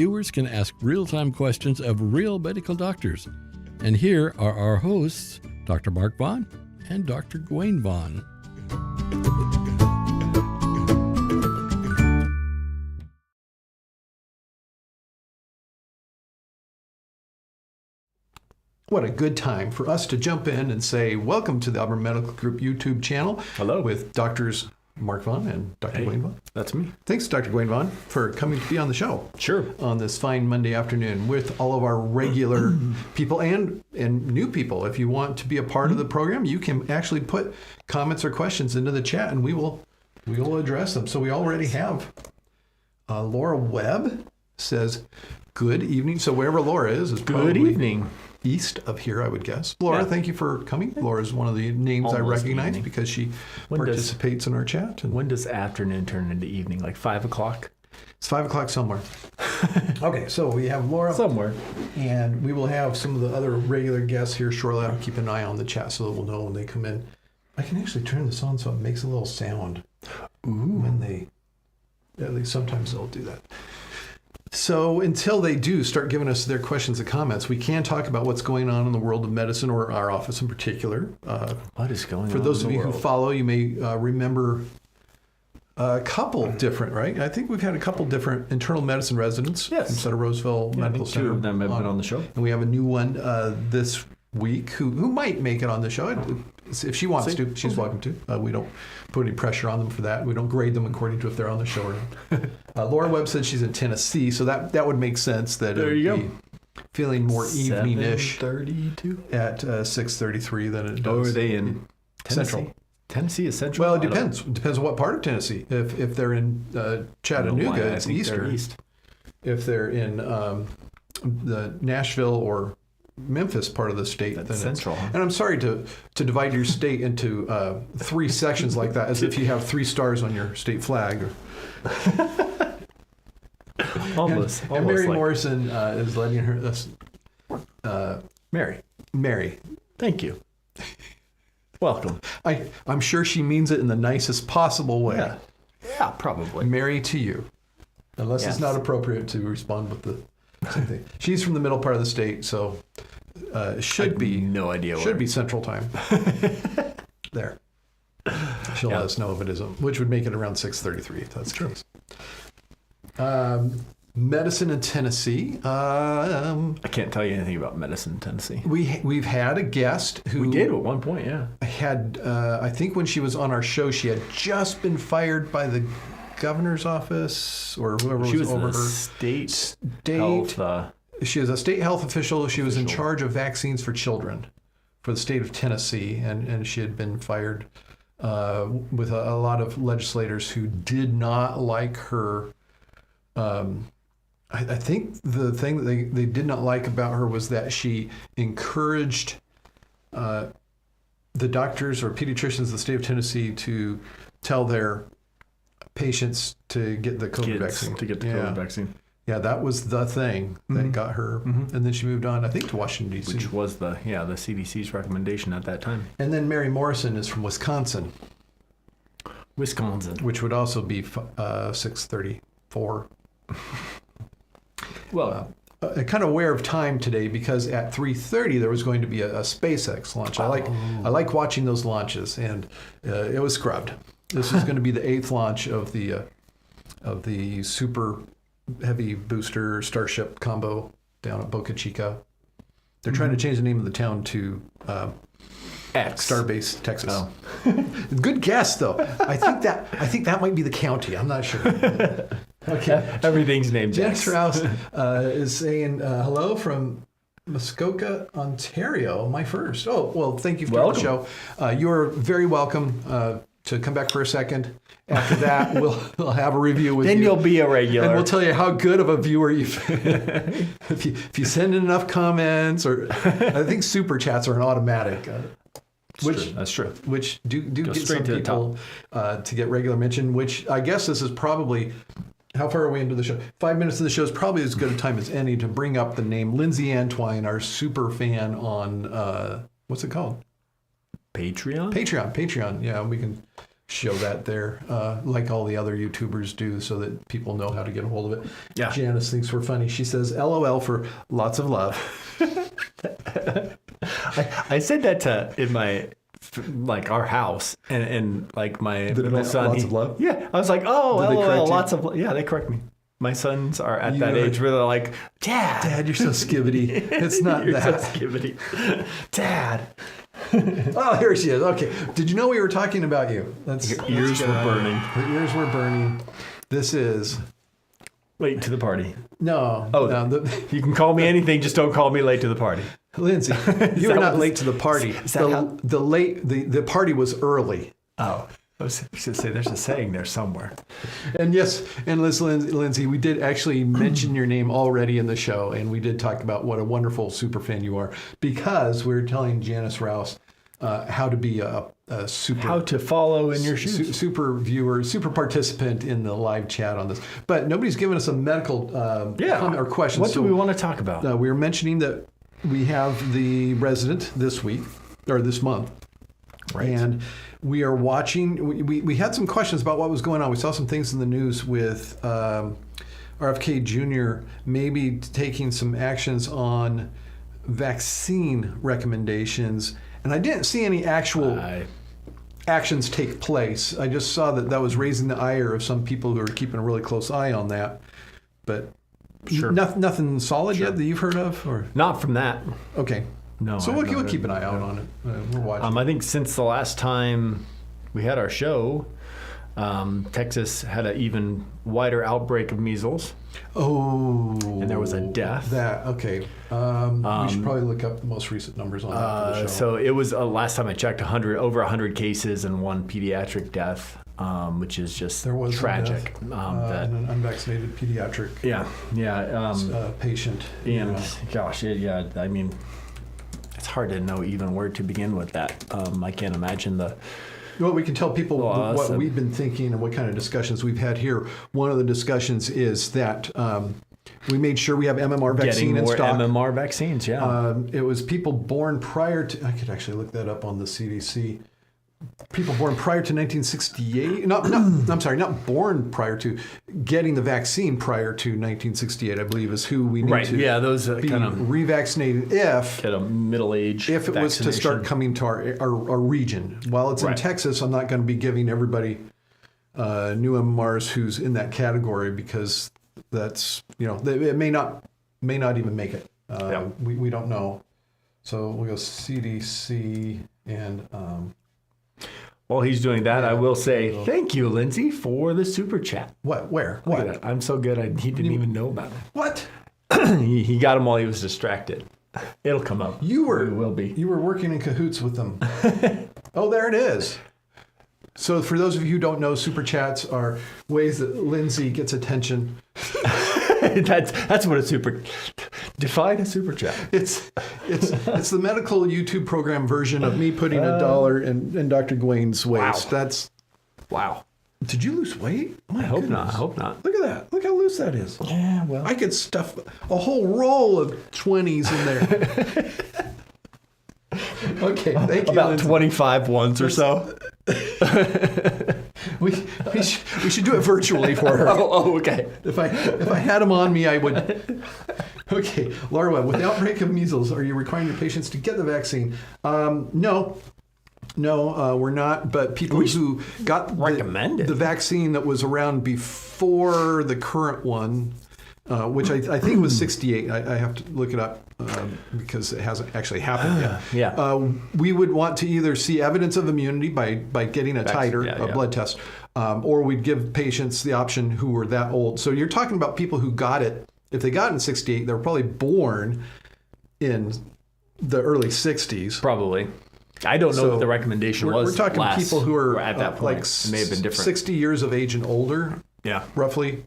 viewers can ask real-time questions of real medical doctors. And here are our hosts, Dr. Mark Vaughn and Dr. Gwen Vaughn. What a good time for us to jump in and say, welcome to the Auburn Medical Group YouTube channel. Hello. With Drs. Mark Vaughn and Dr. Gwen Vaughn. That's me. Thanks, Dr. Gwen Vaughn, for coming to be on the show. Sure. On this fine Monday afternoon with all of our regular people and new people. If you want to be a part of the program, you can actually put comments or questions into the chat and we will address them. So we already have Laura Webb says, good evening. So wherever Laura is good evening. East of here, I would guess. Laura, Thank you for coming. Laura is one of the names I recognize because she participates in our chat. When does afternoon turn into evening? Like 5 o'clock? It's 5 o'clock somewhere. Okay, so we have Laura. Somewhere. And we will have some of the other regular guests here shortly. I'll keep an eye on the chat so that we'll know when they come in. I can actually turn this on so it makes a little sound. When they, at least sometimes they'll do that. So until they do start giving us their questions and comments, we can talk about what's going on in the world of medicine, or our office in particular. What is going on? For those of you who follow, you may remember a couple different, right? I think we've had a couple different internal medicine residents from Sutter Roseville Medical Center. Two of them have been on the show. And we have a new one this week who might make it on the show. If she wants to, she's welcome to. We don't put any pressure on them for that. We don't grade them according to if they're on the show or not. Laura Webb said she's in Tennessee, so that would make sense that there you go. Feeling more evening-ish 7:32 at 6:33 than it does. Oh, are they in Central? Tennessee is Central? Well, it depends. It depends on what part of Tennessee. If they're in Chattanooga, it's Eastern. East. If they're in the Nashville or Memphis part of the state, that's then Central. And I'm sorry to divide your state into 3 sections like that, as if you have 3 stars on your state flag. Almost. And Mary Morrison is letting her. Mary. Thank you. Welcome. I'm sure she means it in the nicest possible way. Yeah, probably. Mary to you, unless it's not appropriate to respond with the same thing. She's from the middle part of the state, so should be Central Time. There. She'll let us know if it isn't, which would make it around 6:33. If that's true. Medicine in Tennessee. I can't tell you anything about medicine in Tennessee. We've had a guest who we did at one point. Had I think when she was on our show, she had just been fired by the governor's office or whoever was over her. State health. She was a state health official. She was in charge of vaccines for children for the state of Tennessee, and she had been fired with a lot of legislators who did not like her. I think the thing that they did not like about her was that she encouraged the doctors or pediatricians of the state of Tennessee to tell their patients to get the COVID vaccine. To get the COVID vaccine. Yeah, that was the thing that got her. And then she moved on, I think, to Washington, D.C. Which was the CDC's recommendation at that time. And then Mary Morrison is from Wisconsin. Which would also be 6:34. Well, kind of aware of time today because at 3:30 there was going to be a SpaceX launch. I like watching those launches, and it was scrubbed. This is going to be the 8th launch of the super heavy booster Starship combo down at Boca Chica. They're trying to change the name of the town to Starbase, Texas. Oh. Good guess, though. I think that might be the county. I'm not sure. Okay. Everything's named Jen Strauss is saying hello from Muskoka, Ontario. My first. Oh, well, thank you for the show. You're very welcome to come back for a second. After that, we'll have a review with you. Then you'll be a regular. And we'll tell you how good of a viewer you've been. if you send in enough comments, or I think super chats are an automatic. That's true. Which do get some people to get regular mention, which I guess this is probably, how far are we into the show? 5 minutes of the show is probably as good a time as any to bring up the name Lindsay Antwine, our super fan on, what's it called? Patreon? Patreon. Yeah, we can show that there, like all the other YouTubers do, so that people know how to get a hold of it. Yeah. Janice thinks we're funny. She says, LOL for lots of love. I said that in my, like, our house, and like my middle son. Lots of love? Yeah. I was like, oh, Did they correct LOL, you? lots of love. Yeah, they correct me. My sons are at that age where they're like, Dad, You're so skibbity. It's not you're that. so skibbity. Dad. Oh, here she is. Okay. Did you know we were talking about you? Your ears were burning. Her ears were burning. This is... Late to the party. No. Oh, no, you can call me anything, just don't call me late to the party. Lindsay, you were not late to the party. Is that The party was early. Oh, I was going to say, there's a saying there somewhere. And yes, and listen, Lindsay, we did actually mention your name already in the show, and we did talk about what a wonderful super fan you are, because we were telling Janice Rouse how to be a super... How to follow in your shoes. Super viewer, super participant in the live chat on this. But nobody's given us a medical comment or question. What do we want to talk about? We were mentioning that we have the resident this week, or this month. Right. And we are watching, we had some questions about what was going on. We saw some things in the news with RFK Jr. maybe taking some actions on vaccine recommendations. And I didn't see any actual actions take place. I just saw that was raising the ire of some people who are keeping a really close eye on that. But Sure. nothing solid yet that you've heard of? Or Not from that. okay. No. So we'll keep an eye out on it. We're watching. I think since the last time we had our show, Texas had an even wider outbreak of measles. Oh. And there was a death. Okay. We should probably look up the most recent numbers on that for the show. So it was, last time I checked, over 100 cases and one pediatric death, which is just There was tragic. a death, an unvaccinated pediatric patient. And gosh, I mean, it's hard to know even where to begin with that. I can't imagine Well, we can tell people Well, what we've been thinking and what kind of discussions we've had here. One of the discussions is that we made sure we have MMR vaccine getting in more stock. MMR vaccines, yeah. It was people born prior to, I could actually look that up on the CDC. People born prior to 1968, not born prior to, getting the vaccine prior to 1968, I believe, is who we need to those be kind of revaccinated if at a middle age. it was to start coming to our region. While it's in Right. Texas, I'm not going to be giving everybody new MMRs who's in that category, because that's, it may not even make it. We don't know. So we'll go CDC and... While he's doing that, I will say thank you, Lindsay, for the super chat. What? Where? Look What? at that. I'm so good. He didn't even know about it. What? He got him while he was distracted. It'll come up. You were. It will be. You were working in cahoots with them. Oh, there it is. So for those of you who don't know, super chats are ways that Lindsay gets attention. That's what a super. Define a super chat. It's the medical YouTube program version of me putting $1 in Dr. Gawain's waist. Wow. That's. Wow. Did you lose weight? I hope not. I hope not. Look at that. Look how loose that is. Yeah, well. I could stuff a whole roll of 20s in there. Okay, thank you. About Lindsay. 25 ones or so. We should do it virtually for her. Oh, okay. If I had them on me, I would. Okay, Laura Webb, with the outbreak of measles, are you requiring your patients to get the vaccine? No, we're not. But people who got the vaccine that was around before the current one, which I think was 68. I have to look it up because it hasn't actually happened yet. Yeah. We would want to either see evidence of immunity by getting a titer, a blood test, or we'd give patients the option who were that old. So you're talking about people who got it. If they got it in 68, they were probably born in the early 60s. Probably. I don't know what the recommendation was. We're talking people who are at that point. It may have been different. 60 years of age and older. Yeah. Roughly.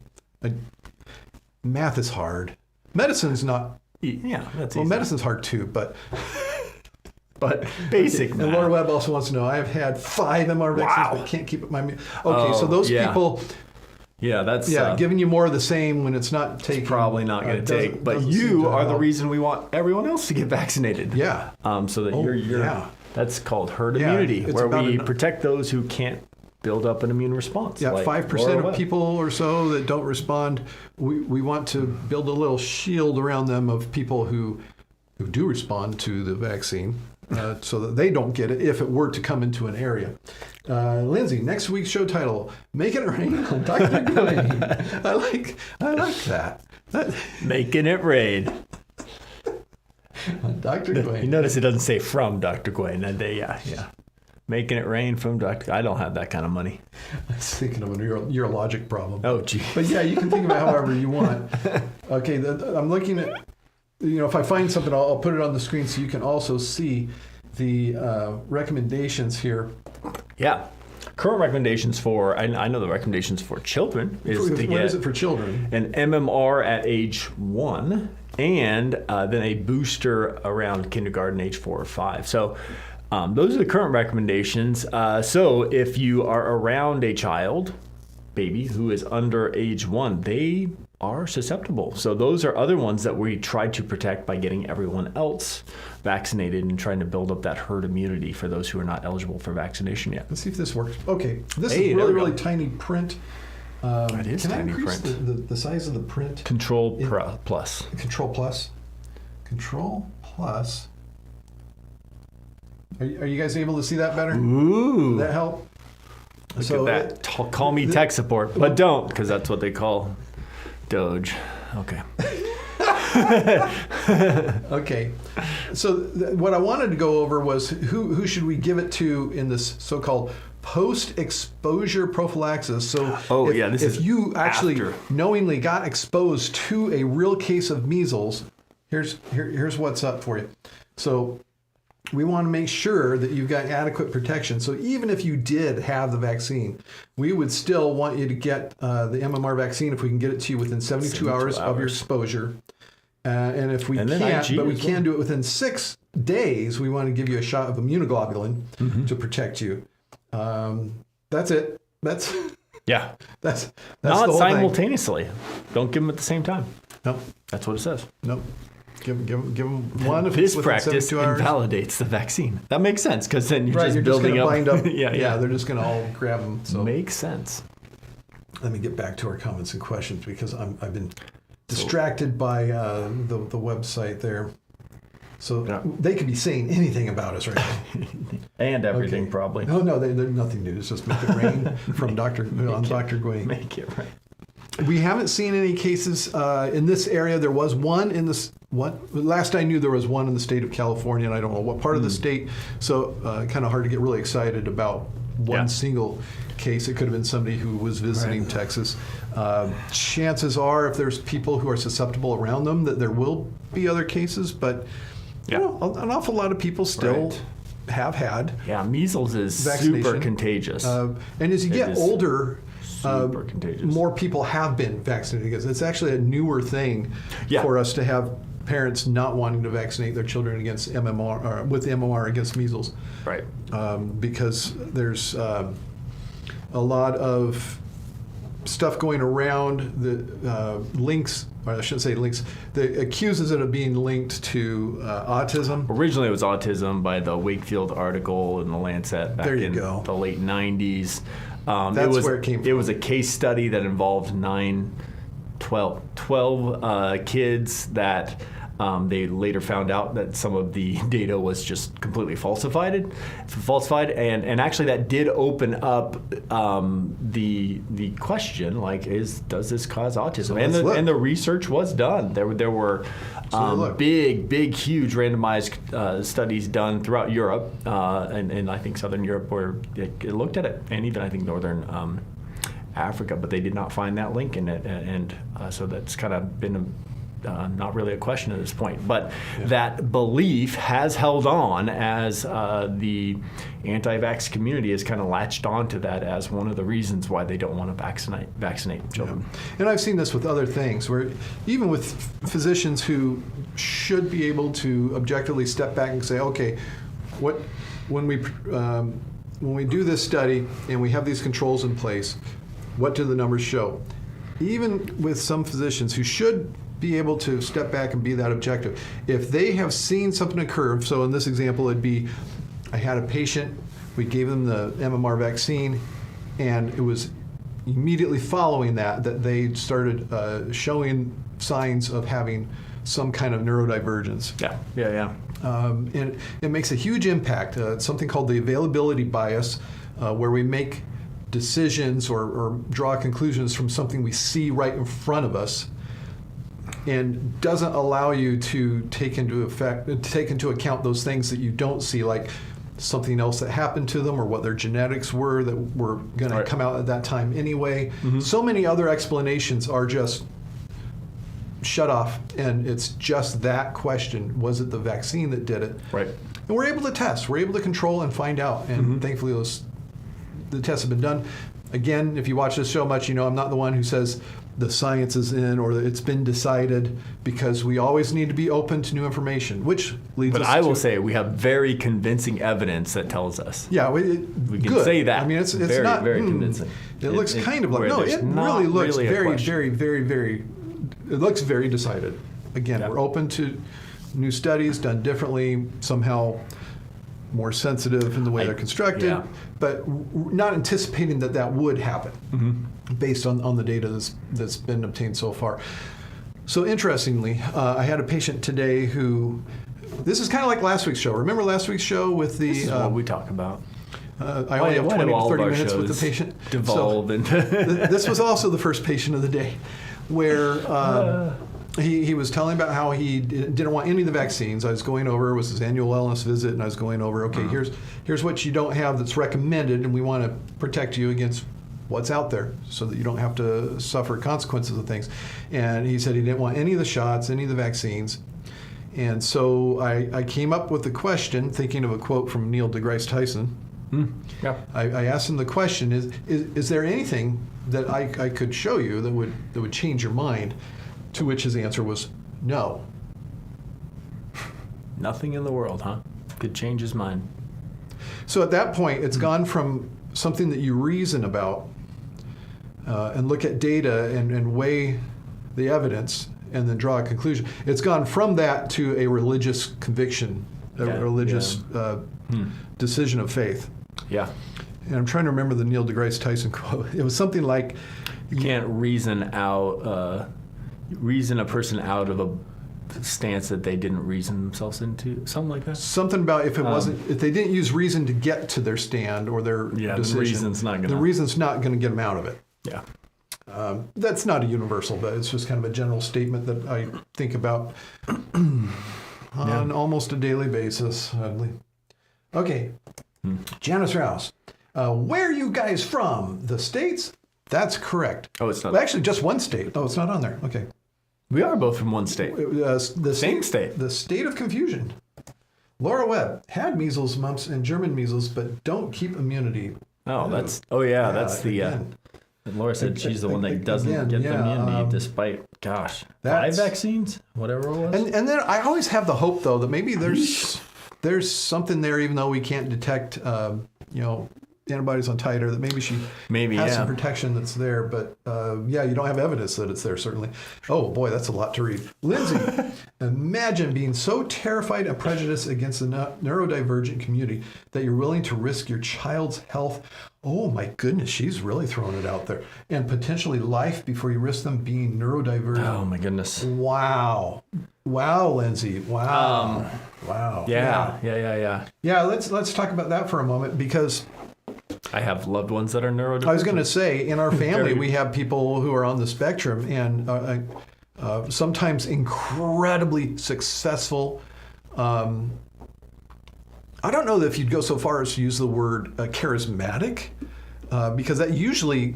Math is hard. Medicine's not. Yeah, that's easy. Well, medicine's hard too, but basic math. And Laura Webb also wants to know, I've had 5 MR vaccines, but can't keep up my... Okay, so those people... Yeah, that's... giving you more of the same when it's not taking... Probably not going to take. But you are the reason we want everyone else to get vaccinated. Yeah. So that you're... Yeah. That's called herd immunity, where we protect those who can't build up an immune response. Yeah, like 5% of people or so that don't respond, we want to build a little shield around them of people who do respond to the vaccine so that they don't get it if it were to come into an area. Lindsay, next week's show title, Making It Rain on Dr. Gawain. I like that. Making it rain. Dr. You Gawain. notice it doesn't say from Dr. Gawain. Yeah. Making it rain from Dr. I don't have that kind of money. I was thinking of a neurologic problem. Oh, gee. But yeah, you can think of it however you want. Okay, I'm looking at, if I find something, I'll put it on the screen so you can also see the recommendations here. Yeah. Current recommendations for, I know the recommendations for children is to get what is it for children? an MMR at age 1 and then a booster around kindergarten age 4 or 5. So those are the current recommendations. So if you are around a baby who is under age 1, they are susceptible. So those are other ones that we try to protect by getting everyone else vaccinated and trying to build up that herd immunity for those who are not eligible for vaccination yet. Let's see if this works. Okay, this is really tiny print. It is can tiny I increase print. the size of the print? Control plus. Control plus. Control plus. Are you guys able to see that better? Ooh. Did that help? Look at that. Call me tech support, but don't, because that's what they call Doge. Okay. Okay. So what I wanted to go over was who should we give it to in this so-called post-exposure prophylaxis. So if you actually knowingly got exposed to a real case of measles, here's what's up for you. So we want to make sure that you've got adequate protection. So even if you did have the vaccine, we would still want you to get the MMR vaccine if we can get it to you within 72 hours of your exposure. And if we can't, but we can do it within 6 days, we want to give you a shot of immunoglobulin to protect you. That's it. That's not the whole simultaneously. Don't give them at the same time. Nope. That's what it says. Nope. Give them one. If this it's practice 72 hours. invalidates the vaccine. That makes sense because then you're you're building just up. Bind up. Yeah, they're just going to all grab them. So makes sense. Let me get back to our comments and questions because I've been distracted by the website there. So they could be saying anything about us right now. And everything probably. No, they're nothing new. It's just Make It Rain from Dr. Gawain. Make it rain. We haven't seen any cases in this area. There was one in this. Last I knew, there was one in the state of California, and I don't know what part of the state. So kind of hard to get really excited about one single case. It could have been somebody who was visiting Texas. Chances are, if there's people who are susceptible around them, that there will be other cases. But an awful lot of people still have had. Yeah, measles is super contagious. And as you get older, super contagious. More people have been vaccinated against it. It's actually a newer thing for us to have parents not wanting to vaccinate their children against MMR or with MMR against measles. Right. Because there's a lot of stuff going around that links, or I shouldn't say links, that accuses it of being linked to autism. Originally it was autism by the Wakefield article in the Lancet back in the late 90s. That's where it came from. It was a case study that involved 12 kids that they later found out that some of the data was just completely falsified, and actually that did open up the question, like, does this cause autism? And the research was done. There were big, huge randomized studies done throughout Europe, and I think Southern Europe, where it looked at it, and even I think Northern Africa, but they did not find that link in it, and so that's kind of been not really a question at this point. But that belief has held on as the anti-vax community has kind of latched onto that as one of the reasons why they don't want to vaccinate children. Yeah. And I've seen this with other things, where even with physicians who should be able to objectively step back and say, okay, when we do this study and we have these controls in place, what do the numbers show? Even with some physicians who should be able to step back and be that objective, if they have seen something occur, so in this example it'd be, I had a patient, we gave them the MMR vaccine, And it was immediately following that they started showing signs of having some kind of neurodivergence. Yeah. And it makes a huge impact. Something called the availability bias, where we make decisions or draw conclusions from something we see right in front of us, and doesn't allow you to take into account those things that you don't see, like something else that happened to them or what their genetics were that were going to come out at that time anyway. So many other explanations are just shut off, and it's just that question: was it the vaccine that did it? Right. And we're able to test, we're able to control and find out, and thankfully the tests have been done. Again, if you watch this show much, you know I'm not the one who says the science is in or that it's been decided, because we always need to be open to new information, which leads us to... But I will say we have very convincing evidence that tells us. Yeah, we can good. say that. I mean, it's very, not very convincing. It looks kind of like... No, it really looks very... It looks very decided. Again, we're open to new studies done differently, somehow more sensitive in the way they're constructed, but not anticipating that would happen based on the data that's been obtained so far. So interestingly, I had a patient today who, this is kind of like last week's show. Remember last week's show with the... This is what we talk about. I only have 20 to 30 minutes with the patient. Devolve into... This was also the first patient of the day, where he was telling about how he didn't want any of the vaccines. I was going over, it was his annual wellness visit, and I was going over, okay, here's what you don't have that's recommended, and we want to protect you against what's out there so that you don't have to suffer consequences of things. And he said he didn't want any of the shots, any of the vaccines. And so I came up with the question, thinking of a quote from Neil deGrasse Tyson. I asked him the question, is there anything that I could show you that would change your mind? To which his answer was no. Nothing in the world, huh? Could change his mind. So at that point, it's gone from something that you reason about and look at data and weigh the evidence and then draw a conclusion. It's gone from that to a religious conviction, a religious decision of faith. Yeah. And I'm trying to remember the Neil deGrasse Tyson quote. It was something like, you can't reason a person out of a stance that they didn't reason themselves into, something like that. Something about if they didn't use reason to get to their stand or their decision, the reason's not going to get them out of it. Yeah. That's not a universal, but it's just kind of a general statement that I think about on almost a daily basis, I believe. Okay, Janice Rouse. Where are you guys from? The States? That's correct. Oh, it's not. Well, actually, just one state. Oh, it's not on there. Okay. We are both from one state. The Same state. The state of confusion. Laura Webb had measles, mumps, and German measles, but don't keep immunity. Oh, that's the... again. Laura said she's the one that doesn't get the immunity despite, 5 vaccines? Whatever it was. And then I always have the hope, though, that maybe there's something there, even though we can't detect, antibodies on titer, that maybe she has some protection that's there. But you don't have evidence that it's there, certainly. Oh boy, that's a lot to read. Lindsay, imagine being so terrified and prejudiced against the neurodivergent community that you're willing to risk your child's health. Oh my goodness, she's really throwing it out there. And potentially life before you risk them being neurodivergent. Oh my goodness. Wow, Lindsay. Wow. Wow. Yeah. Yeah, let's talk about that for a moment, because I have loved ones that are neurodivergent. I was going to say, in our family, we have people who are on the spectrum, and sometimes incredibly successful. I don't know if you'd go so far as to use the word charismatic, because that usually,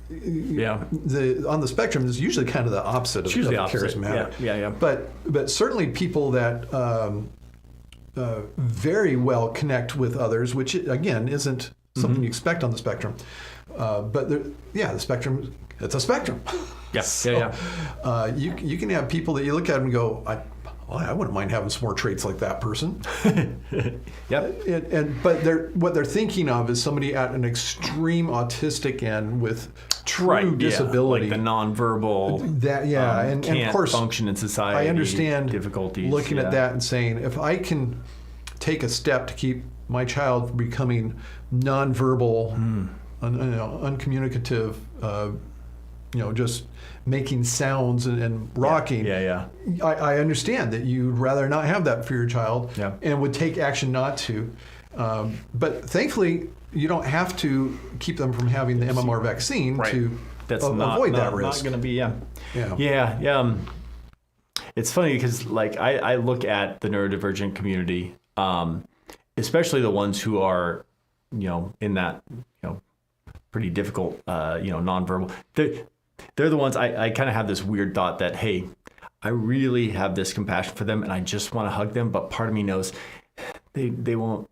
on the spectrum is usually kind of the opposite of charismatic. Yeah. But certainly people that very well connect with others, which again isn't something you expect on the spectrum. But the spectrum, it's a spectrum. You can have people that you look at them and go, I wouldn't mind having some more traits like that person. But what they're thinking of is somebody at an extreme autistic end with true disability, like the nonverbal. And of course, function in society. I understand difficulties. Looking at that and saying, if I can take a step to keep my child from becoming nonverbal uncommunicative, just making sounds and rocking. Yeah. I understand that you'd rather not have that for your child Yeah. and would take action not to. But thankfully, you don't have to keep them from having the MMR vaccine to avoid that risk. Not going to be, Yeah. It's funny because I look at the neurodivergent community, especially the ones who are, in that, pretty difficult, nonverbal. They're the ones I kind of have this weird thought that, hey, I really have this compassion for them and I just want to hug them. But part of me knows they won't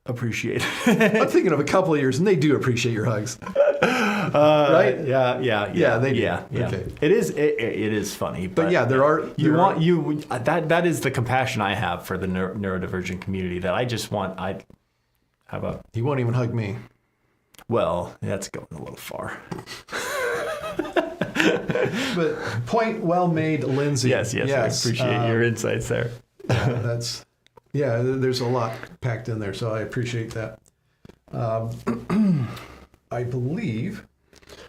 appreciate it. I'm thinking of a couple of years and they do appreciate your hugs. Right? Yeah, they do. Yeah. Okay. It is funny, but that is the compassion I have for the neurodivergent community that I just want. How about he won't even hug me? Well, that's going a little far. But point well made, Lindsay. Yes. I appreciate your insights there. There's a lot packed in there, so I appreciate that. I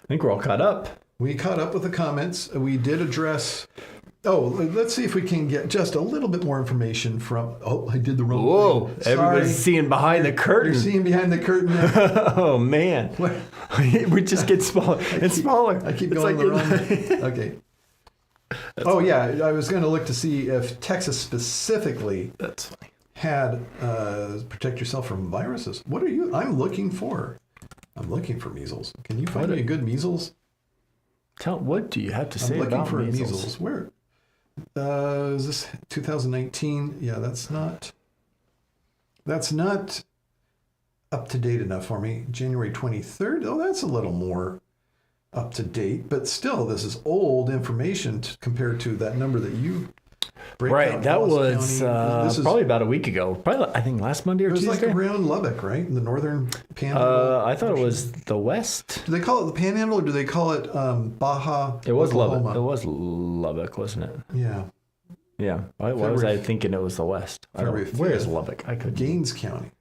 think we're all caught up. We caught up with the comments. We did address. Let's see if we can get just a little bit more information from. Oh, I did the wrong Whoa! thing. Everybody's seeing behind the curtain. You're seeing behind the curtain there. Oh man, we just get smaller and smaller. I keep going the wrong way. Okay. I was going to look to see if Texas specifically had protect yourself from viruses. What are you? I'm looking for measles. Can you find me a good measles? What do you have to say about measles? Where? Is this 2019? Yeah, that's not up to date enough for me. January 23rd. Oh, that's a little more up to date, but still, this is old information compared to that number that you break out. Right, that was probably about a week ago. Probably, I think last Monday or Tuesday. It was like around Lubbock, right? In the northern Panhandle. I thought it was the West. Do they call it the Panhandle or do they call it Baugh? It was Oklahoma? Lubbock. It was Lubbock, wasn't it? Yeah. Yeah. Why was I thinking it was the West? Where is Lubbock? Gaines County.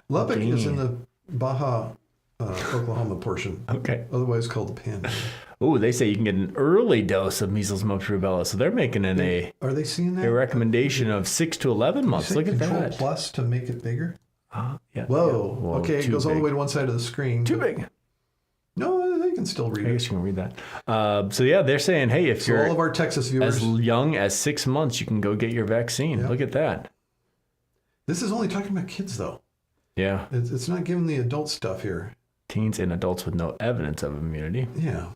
Lubbock is in the Baugh, Oklahoma portion. Okay. Otherwise called the Panhandle. Oh, they say you can get an early dose of measles, mumps, rubella. So they're making Are they seeing that? A recommendation of 6 to 11 months. Look at Control that. Plus to make it bigger. Yeah. Whoa. Yeah. Okay, it goes all the way to one side of the screen. Too big. No, they can still read it. I guess you can read that. They're saying, hey, if you're all of our Texas viewers as young as 6 months, you can go get your vaccine. Yeah. Look at that. This is only talking about kids, though. Yeah. It's not giving the adult stuff here. Teens and adults with no evidence of immunity. Yeah.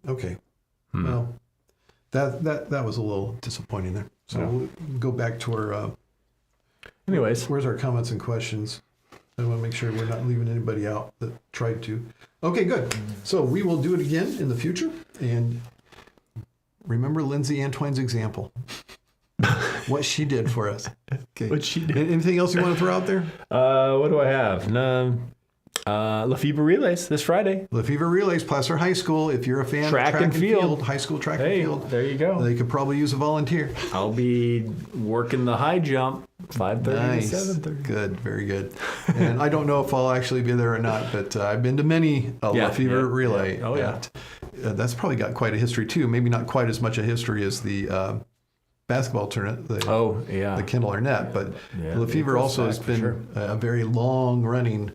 Okay. Well, that was a little disappointing there. So we'll go back to our. Anyways, where's our comments and questions? I want to make sure we're not leaving anybody out that tried to. Okay, good. So we will do it again in the future. And remember Lindsay Antoine's example. What she did for us. Okay. What she did. Anything else you want to throw out there? What do I have? No. Lefevre Relays this Friday. Lefevre Relays, Placer High School. If you're a fan track of and field, high school track and field, there you go. They could probably use a volunteer. I'll be working the high jump, 5:30 to 7:30. Good, very good. And I don't know if I'll actually be there or not, but I've been to many Lefevre Relay. Yeah. Oh yeah. That's probably got quite a history too. Maybe not quite as much a history as the basketball tournament. The Kendall Arnett, but Lefevre also has been a very long-running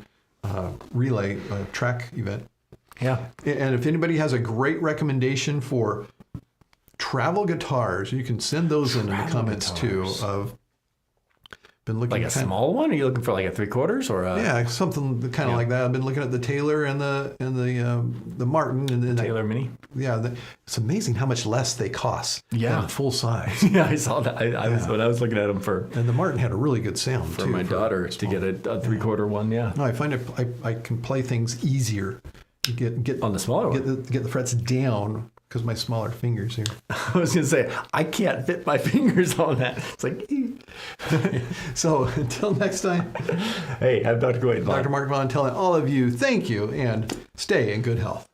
relay track event. Yeah. And if anybody has a great recommendation for travel guitars, you can send those in the comments too. I've been looking like a small one. Are you looking for like a 3/4 or a something kind of like that? I've been looking at the Taylor and the Martin and then Taylor Mini. Yeah, it's amazing how much less they cost. Yeah, than full size. Yeah, I saw that. I was looking at them and the Martin had a really good sound for my daughter to get a 3/4 one. Yeah. No, I find I can play things easier. Get on the smaller one. Get the frets down. Because my smaller fingers here. I was going to say, I can't fit my fingers on that. It's like, So until next time. Hey, I'm Dr. Gawain. Dr. Mark Vaughn telling all of you thank you and stay in good health.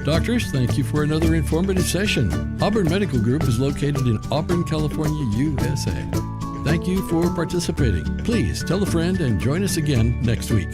Doctors, thank you for another informative session. Auburn Medical Group is located in Auburn, California, USA. Thank you for participating. Please tell a friend and join us again next week.